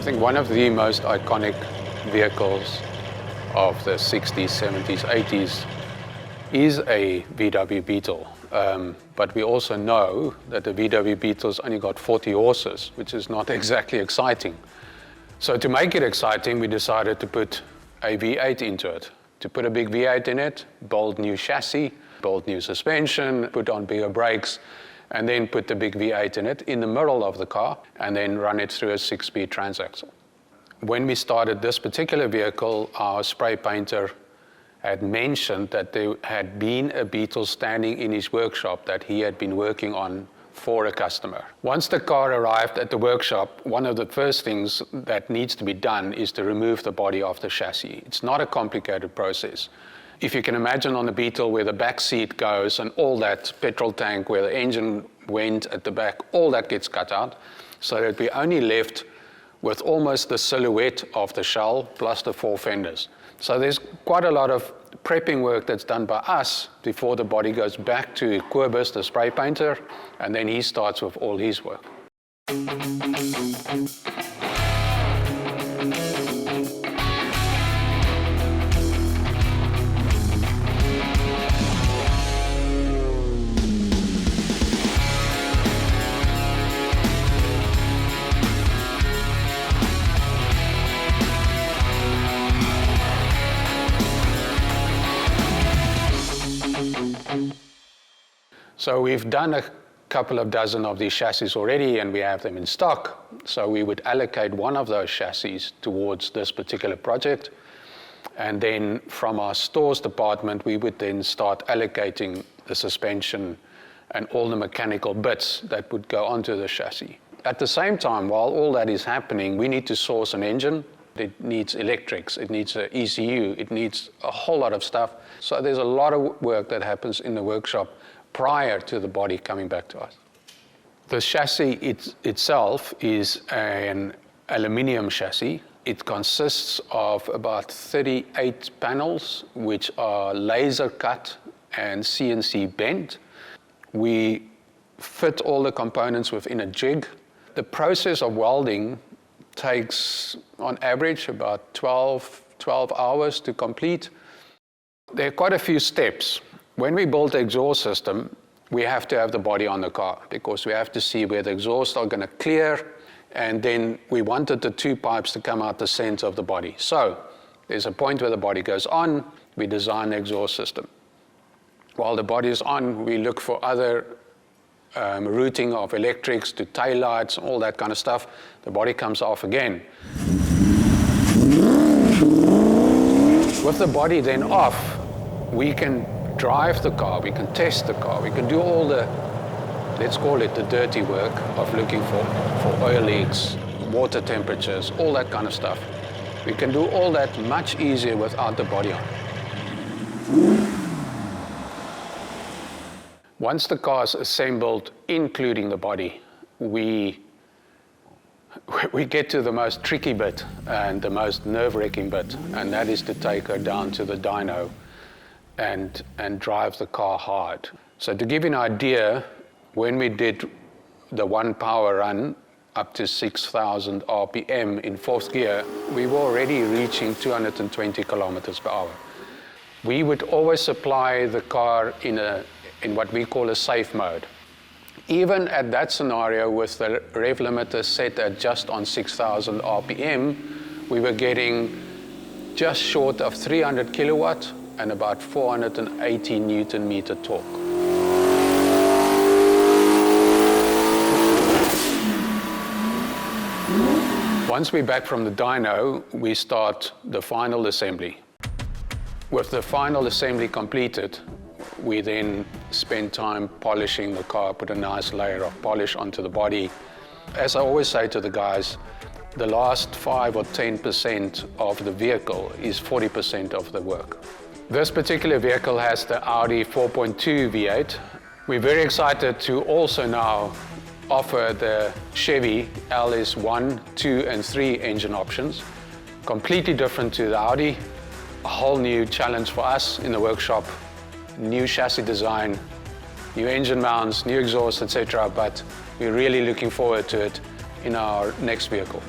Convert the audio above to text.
think one of the most iconic vehicles of the 60s, 70s, 80s is a VW Beetle. But we also know that the VW Beetle's only got 40 horses, which is not exactly exciting. So to make it exciting, we decided to put a V8 into it. To put a big V8 in it, build new chassis, build new suspension, put on bigger brakes, and then put the big V8 in it in the middle of the car, and then run it through a 6-speed transaxle. When we started this particular vehicle, our spray painter had mentioned that there had been a Beetle standing in his workshop that he had been working on for a customer. Once the car arrived at the workshop, one of the first things that needs to be done is to remove the body off the chassis. It's not a complicated process. If you can imagine on the Beetle where the back seat goes and all that petrol tank where the engine went at the back, all that gets cut out, so that we're only left with almost the silhouette of the shell plus the 4 fenders. So there's quite a lot of prepping work that's done by us before the body goes back to Quibus, the spray painter, and then he starts with all his work. So we've done a couple of dozen of these chassis already, and we have them in stock. So we would allocate one of those chassis towards this particular project. And then from our stores department, we would then start allocating the suspension and all the mechanical bits that would go onto the chassis. At the same time, while all that is happening, we need to source an engine. It needs electrics, it needs an ECU, it needs a whole lot of stuff. So there's a lot of work that happens in the workshop prior to the body coming back to us. The chassis itself is an aluminium chassis. It consists of about 38 panels, which are laser cut and CNC bent. We fit all the components within a jig. The process of welding takes, on average, about 12 hours to complete. There are quite a few steps. When we build the exhaust system, we have to have the body on the car because we have to see where the exhausts are going to clear, and then we wanted the 2 pipes to come out the center of the body. So there's a point where the body goes on, we design the exhaust system. While the body is on, we look for other routing of electrics to tail lights, all that kind of stuff. The body comes off again. With the body then off, we can drive the car, we can test the car, we can do all the, let's call it the dirty work of looking for oil leaks, water temperatures, all that kind of stuff. We can do all that much easier without the body on. Once the car is assembled, including the body, we get to the most tricky bit and the most nerve-wracking bit, and that is to take her down to the dyno and drive the car hard. So to give you an idea, when we did the 1 power run up to 6,000 RPM in 4th gear, we were already reaching 220 kilometers per hour. We would always supply the car in what we call a safe mode. Even at that scenario with the rev limiter set at just on 6,000 RPM, we were getting just short of 300 kilowatt and about 480 Newton meter torque. Once we're back from the dyno, we start the final assembly. With the final assembly completed, we then spend time polishing the car, put a nice layer of polish onto the body. As I always say to the guys, the last 5 or 10% of the vehicle is 40% of the work. This particular vehicle has the Audi 4.2 V8. We're very excited to also now offer the Chevy LS1, 2 and 3 engine options. Completely different to the Audi, a whole new challenge for us in the workshop. New chassis design, new engine mounts, new exhaust, etc. But we're really looking forward to it in our next vehicle.